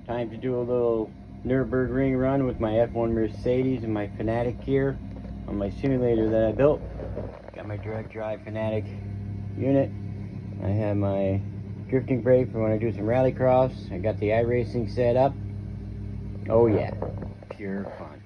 Time to do a little Nürburgring run with my F1 Mercedes and my Fanatic gear on my simulator that I built. Got my direct drive Fanatic unit. I have my drifting brake for when I do some rallycross. I got the iRacing set up. Oh yeah, pure fun.